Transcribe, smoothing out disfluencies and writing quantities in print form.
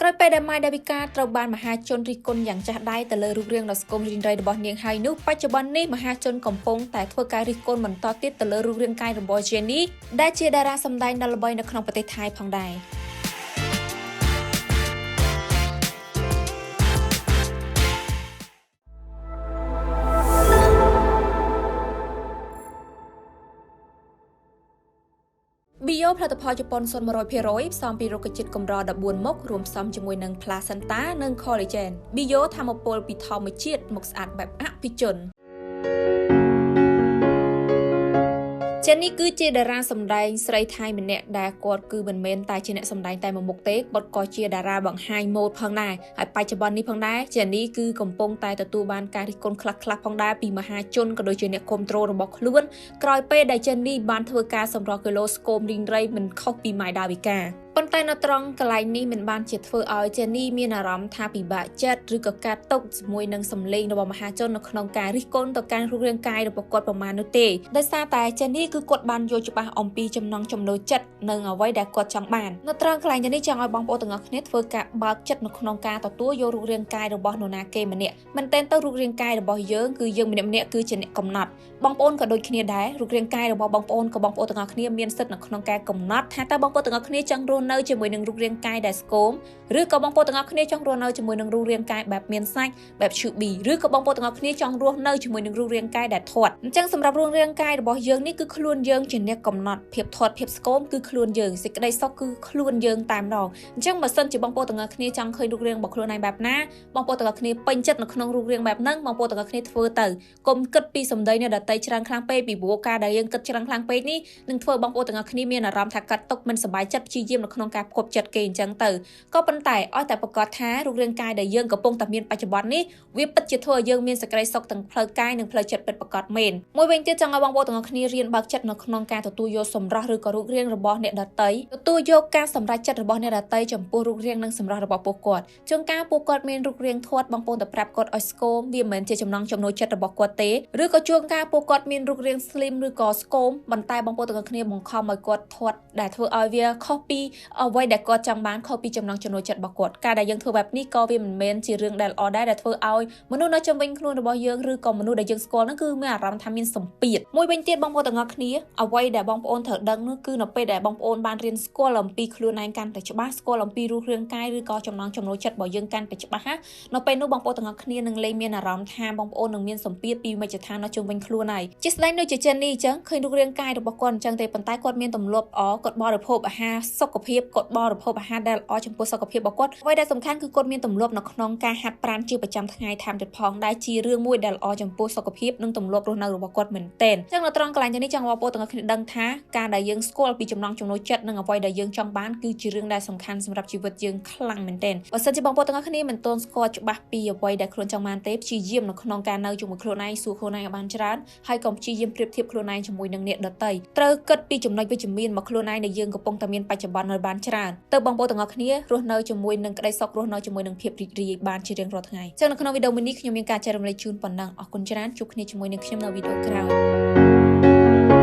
ក្រោយពេលដែលម៉ៃដាវីកាត្រូវបានមហាជនរិះគន់យ៉ាងចាស់ដៃទៅលើរូបរាងដ៏ស្គមរីងរៃរបស់នាងហើយនោះបច្ចុប្បន្ននេះមហាជនកំពុងតែធ្វើការរិះគន់បន្តទៀតទៅលើរូបរាងកាយរបស់ Jenny ដែលជាតារាសម្ដែងដ៏ល្បីនៅក្នុងប្រទេសថៃផងដែរBio ផលិតផលជប៉ុន 100% ផ្សំពីរុក្ខជាតិកម្រ14មុខរួមផ្សំជាមួយនឹង placenta និង collagen Bio ថាមពលពីធម្មជាតិមកស្អាតបែបអភិជន Jenny គឺជាតារាសម្ដែងស្រីថៃម្នាក់ដែលគាត់គឺមិនមែនតែជាអ្នកសម្ដែងតែមួយមុខទេគាត់ក៏ជាតារាបង្ហាញម៉ូដផងដែរហើយបច្ចុប្បន្ននេះផងដែរ Jenny គឺកំពុងតែទទួលបានការរិះគន់ខ្លះៗផងដែរពីមហាជនក៏ដូចជាអ្នកគ្រប់គ្រងរបស់ខ្លួនក្រោយពេលដែល Jenny បានធ្វើការសម្រស់គីឡូស្គមរីងរៃមិនខុសពីម៉ៃដាវីកាប៉ុន្តែនៅត្រង់កន្លែងនេះមិនបានជាធ្វើឲ្យ Jenny មានអារម្មណ៍ថាពិបាកចិត្តឬក៏ការຕົកជាមួយនឹងសម្លេងរបស់មហាជននៅក្នុងការរិះគន់ទៅកាន់រូបរាងកាយរបស់គាត់ប្រមាណនោះទេដោយសារតែ Jenny គឺគាត់បានយល់ច្បាស់អំពីចំណង់ចំណូលចិត្តនិងអ្វីដែលគាត់ចង់បាននៅត្រង់កន្លែងនេះចង់ឲ្យបងប្អូនទាំងអស់គ្នាធ្វើការបើកចិត្តនៅក្នុងការទទួលយករូបរាងកាយរបស់នរណាគេម្នាក់មែនទែនទៅរូបរាងកាយរបស់យើងគឺយើងម្នាក់ៗគឺជាអ្នកកំណត់បងប្អូនក៏ដូចគ្នាដែររូបរាងកាយរបស់បងប្អូនក៏បងប្អូនទាំងអស់គ្នាមានសិទ្ធិនៅក្នុងការកំណត់ថាតើបងប្អូនទាំងអស់គ្នាចង់រស់នៅជាមួយនឹងរូបរាងកាយដែលស្គមឬក៏បងប្អូនទាំងអស់គ្នាចង់រស់នៅជាមួយនឹងរូបរាងកាយបែបមានសាច់បែប chubby ឬក៏បងប្អូនទាំងអស់គ្នាចង់រស់នៅជាមួយនឹងរូបរាងកាយដែលធាត់អញ្ចឹងសម្រាប់រូបរាងកាយរបស់យើងនេះគឺខ្លួនយើងជាអ្នកកំណត់ភាពធាត់ភាពស្គមគឺខ្លួនយើងសេចក្តីសុខគឺខ្លួនយើងតែម្ដងអញ្ចឹងបើសិនជាបងប្អូនទាំងអស់គ្នាចង់ឃើញរូបរាងរបស់ខ្លួនឯងបែបណាបងប្អូនទាំងអស់គ្នាពេញចិត្តនៅក្នុងរូបរាងបែបហ្នឹងបងប្អូនទាំងអស់គ្នាធ្វើទៅកុំគិតពីសម្ដីអ្នកដទៃច្រើនខ្លាំងពេកពីព្រោះការដែលយើងគិតច្រើនខ្លាំងពេកនេះនឹងធ្វើបងប្អូនទាំងអស់គ្នាមានអារម្មណ៍ថាកាត់ទុកមិនសប្បាយចិត្តព្យាយាមនៅក្នុងការផ្គប់ចិត្តគេអញ្ចឹងទៅក៏ប៉ុន្តែឲ្យតែប្រកាសថារូបរាងកាយដែលយើងកំពុងតែមានបច្ចុប្បន្ននេះវាពិតជាធ្វើឲ្យយើងមានសេចក្តីសុខទាំងផ្លូវកាយនិងផ្លូវចិត្តពិតប្រាកដមែនមួយវិញទៀតចង់ឲ្យបងប្អូនទាំងអស់គ្នារៀនបើកចិត្តនៅក្នុងការទទួលយកសម្រស់ឬក៏រូបរាងរបស់អ្នកដទៃទទួលយកការសម្រេចចិត្តរបស់អ្នកដទៃចំពោះរូបរាងនិងសម្រស់របស់ពួកគាត់ជួនកាលពួកគាត់មានរូបរាងធាត់បងប្អូនទៅប្រាប់គាត់ឲ្យស្គមវាមិនមែនជាចំណង់ចំណូលចិត្តរបស់គាត់ទេឬក៏ជួនកាលពួកគាត់មានរូបរាង slim ឬក៏ស្គមប៉ុន្តែបងប្អូនទាំងអស់គ្នាបង្ខំឲ្យគាត់ធាត់ដែលធ្វើឲ្យវាខុសពីអ្វីដែលគាត់ចង់បានខុសពីចំណង់ចំណូលចិត្តរបស់គាត់ការដែលយើងធ្វើបែបនេះក៏វាមិនមែនជារឿងដែលល្អដែរដែលធ្វើឲ្យមនុស្សនៅជុំវិញខ្លួនរបស់យើងឬក៏មនុស្សដែលយើងស្គាល់ហ្នឹងគឺមានអារម្មណ៍ថាមានសម្ពាធមួយវិញទៀតបងប្អូនទាំងអស់គ្នាអ្វីដែលបងប្អូនត្រូវដឹងនោះគឺនៅពេលដែលបងប្អូនបានរៀនស្គាល់អំពីខ្លួនឯងកាន់តែច្បាស់ស្គាល់អំពីរូបរាងកាយឬក៏ចំណង់ចំណូលចិត្តរបស់យើងកាន់តែច្បាស់ណានៅពេលនោះបងប្អូនទាំងអស់គ្នានឹងលែងមានអារម្មណ៍ថាបងប្អូននឹងមានសម្ពាធពីមជ្ឈដ្ឋាននៅជុំវិញខ្លួនហើយជាស្ដែងដូចជា Jenny អញ្ចឹងឃើញរូបរាងកាយរបស់គាត់អញ្ចឹងទេប៉ុន្តែគាត់មានទម្លាប់ល្អគាត់បរិភោគអាហារសុខភាពគាត់បរិភោគអាហារដែលល្អចំពោះសុខភាពរបស់គាត់អ្វីដែលសំខាន់គឺគាត់មានទម្លាប់នៅក្នុងការហាត់ប្រាណជាប្រចាំថ្ងៃថែមទៀតផងដែលជារឿងមួយដែលល្អចំពោះសុខភាពនិងទម្លាប់រស់នៅរបស់គាត់មែនទែនអញ្ចឹងនៅត្រង់កន្លែងនេះចង់បងប្អូនទាំងអស់គ្នាដឹងថាការដែលយើងស្គាល់ពីចំណង់ចំណូលចិត្តនិងអ្វីដែលយើងចង់បានគឺជារឿងដែលសំខាន់សម្រាប់ជីវិតយើងខ្លាំងមែនទែនបើសិនជាបងប្អូនទាំងអស់គ្នាមិនទាន់ស្គាល់ច្បាស់ពីអ្វីដែលខ្លួនចង់បានទេព្យាយាមនៅក្នុងការនៅជាមួយខ្លួនឯងសួរខ្លួនឯងឲ្យបានច្រើនហើយកុំព្យាយាមប្រៀបធៀបខ្លួនឯងជាមួយនឹងអ្នកដទៃត្រូវគិតពីចំណុចវិជ្ជមានមកខ្លួនឯងដែលយើងកំពុងតែមានបច្ចុប្បន្ននៅបានច្រើនទៅបងប្អូនទាំងអស់គ្នារស់នៅជាមួយនឹងក្តីសុខរស់នៅជាមួយនឹងភាពរីករាយបានជារៀងរាល់ថ្ងៃចឹងនៅក្នុងវីដេអូមួយនេះខ្ញុំមានការចែករំលែកជូនប៉ុណ្ណឹងអរគុណច្រើនជួបគ្នាជាមួយនឹងខ្ញុំនៅវីដេអូក្រោយ